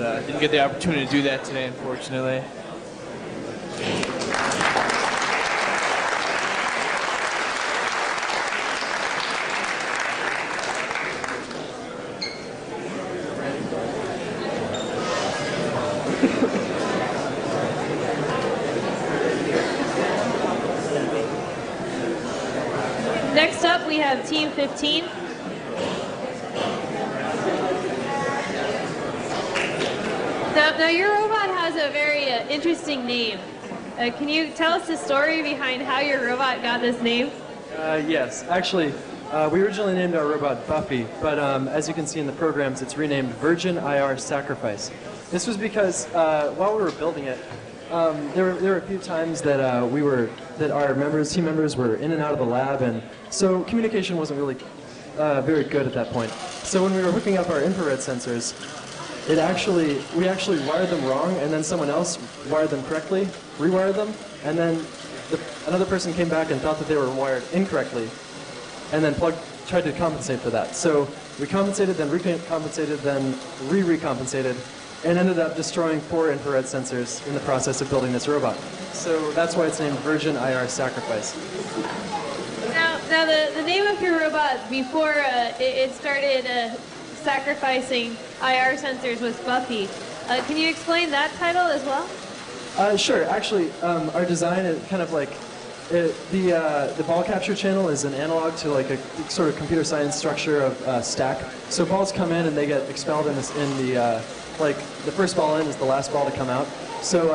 but didn't get the opportunity to do that today, unfortunately. Next up, we have Team 15. Now your robot has a very interesting name. Can you tell us the story behind how your robot got this name? Yes, actually, we originally named our robot Buffy, but as you can see in the programs, it's renamed Virgin IR Sacrifice. This was because while we were building it, there were a few times that our team members were in and out of the lab, and so communication wasn't really very good at that point. So when we were hooking up our infrared sensors, we actually wired them wrong, and then someone else wired them correctly, rewired them, and then another person came back and thought that they were wired incorrectly, and then tried to compensate for that. So we compensated, then recompensated, then re-recompensated, and ended up destroying 4 infrared sensors in the process of building this robot. So that's why it's named Virgin IR Sacrifice. Now the name of your robot before it started sacrificing IR sensors was Buffy. Can you explain that title as well? Sure. Actually, our design is kind of like the ball capture channel is an analog to like a sort of computer science structure of stack. So balls come in and they get expelled in the like the first ball in is the last ball to come out. So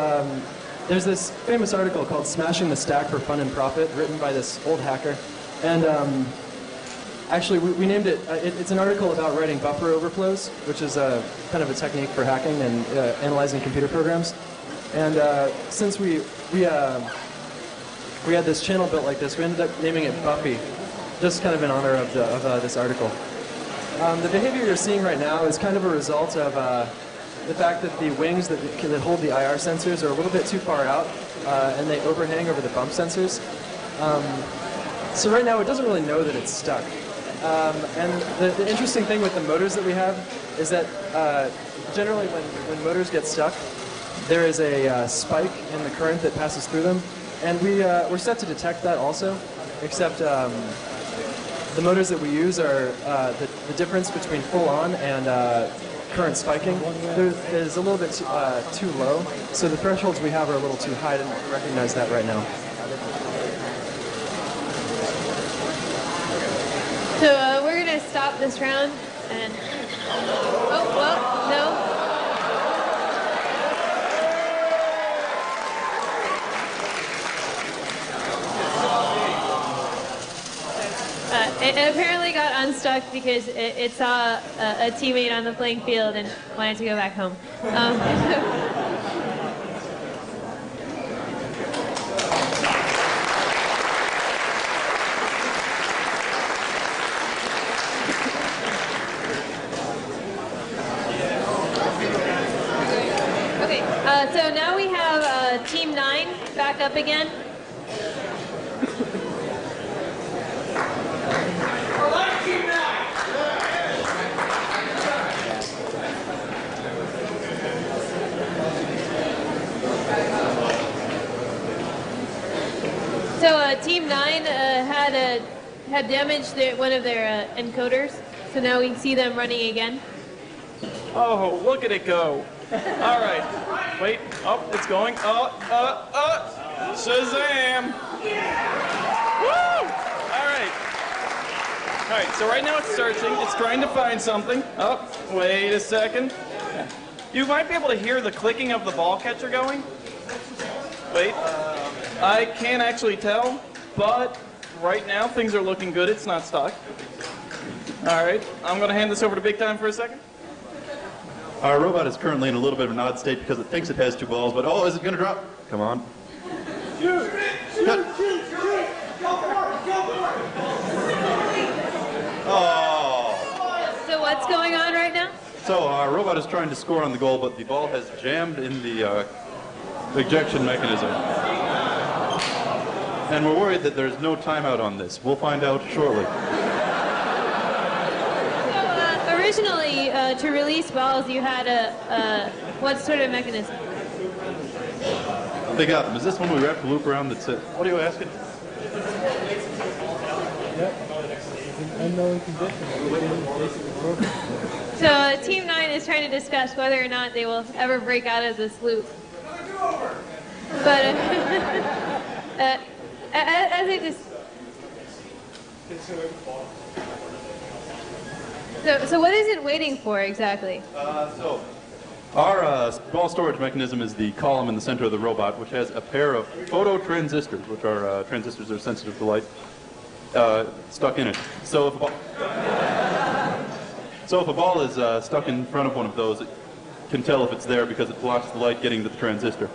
there's this famous article called "Smashing the Stack for Fun and Profit," written by this old hacker, and actually, we named it, it's an article about writing buffer overflows, which is kind of a technique for hacking and analyzing computer programs. And since we had this channel built like this, we ended up naming it Buffy, just kind of in honor of this article. The behavior you're seeing right now is kind of a result of the fact that the wings that hold the IR sensors are a little bit too far out, and they overhang over the bump sensors. So right now, it doesn't really know that it's stuck. And the interesting thing with the motors that we have is that generally when motors get stuck, there is a spike in the current that passes through them. And we're set to detect that also, except the motors that we use are the difference between full on and current spiking is a little bit too low. So the thresholds we have are a little too high to recognize that right now. So we're going to stop this round and... Oh, well, no. It apparently got unstuck because it saw a teammate on the playing field and wanted to go back home. So now we have Team 9 back up again. So Team 9 had damaged one of their encoders, so now we see them running again. Oh, look at it go. All right. Wait. Oh, it's going. Shazam. Woo! All right. All right, so right now it's searching. It's trying to find something. Oh, wait a second. You might be able to hear the clicking of the ball catcher going. Wait. I can't actually tell, but right now things are looking good. It's not stuck. All right. I'm going to hand this over to Big Time for a second. Our robot is currently in a little bit of an odd state because it thinks it has 2 balls, but oh, is it going to drop? Come on. Shoot! Oh. So what's going on right now? So our robot is trying to score on the goal, but the ball has jammed in the ejection mechanism. And we're worried that there's no timeout on this. We'll find out shortly. Originally, to release balls, you had what sort of mechanism? They got them. Is this one we wrap the loop around that's it? What are you asking? Unknown condition. So Team 9 is trying to discuss whether or not they will ever break out of this loop. But as they just... So what is it waiting for exactly? So our ball storage mechanism is the column in the center of the robot, which has a pair of phototransistors, which are transistors that are sensitive to light, stuck in it. So if a ball is stuck in front of one of those, it can tell if it's there because it blocks the light getting to the transistor.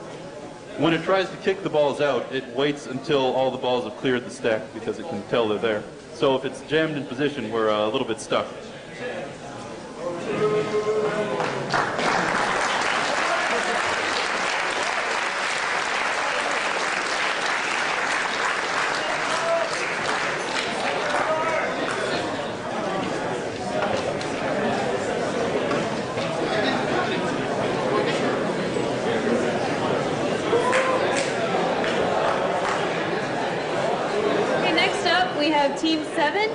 When it tries to kick the balls out, it waits until all the balls have cleared the stack because it can tell they're there. So if it's jammed in position, we're a little bit stuck. We have Team 7.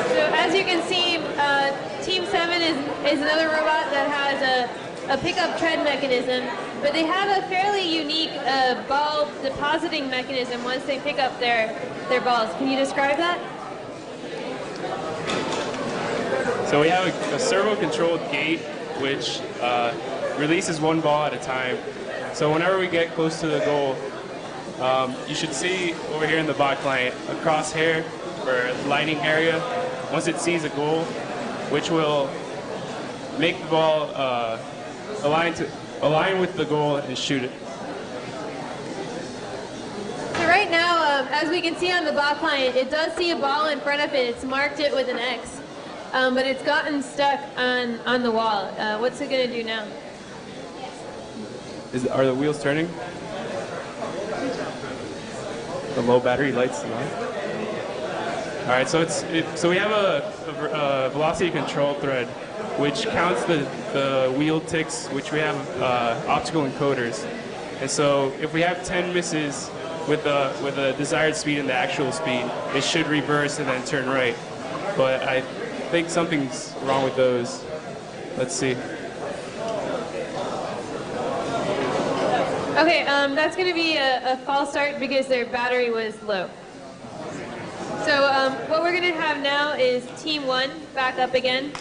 So as you can see, Team 7 is another robot that has a pickup tread mechanism, but they have a fairly unique ball depositing mechanism once they pick up their balls. Can you describe that? So we have a servo-controlled gate which releases one ball at a time. So whenever we get close to the goal, you should see over here in the bot client a crosshair for lighting area. Once it sees a goal, which will make the ball align with the goal and shoot it. So right now, as we can see on the bot client, it does see a ball in front of it. It's marked it with an X. But it's gotten stuck on the wall. What's it going to do now? Are the wheels turning? The low battery lights on. All right, so so we have a velocity control thread, which counts the wheel ticks, which we have optical encoders. And so if we have 10 misses with a desired speed and the actual speed, it should reverse and then turn right. But I think something's wrong with those. Let's see. Okay, that's going to be a false start because their battery was low. So what we're going to have now is Team 1 back up again.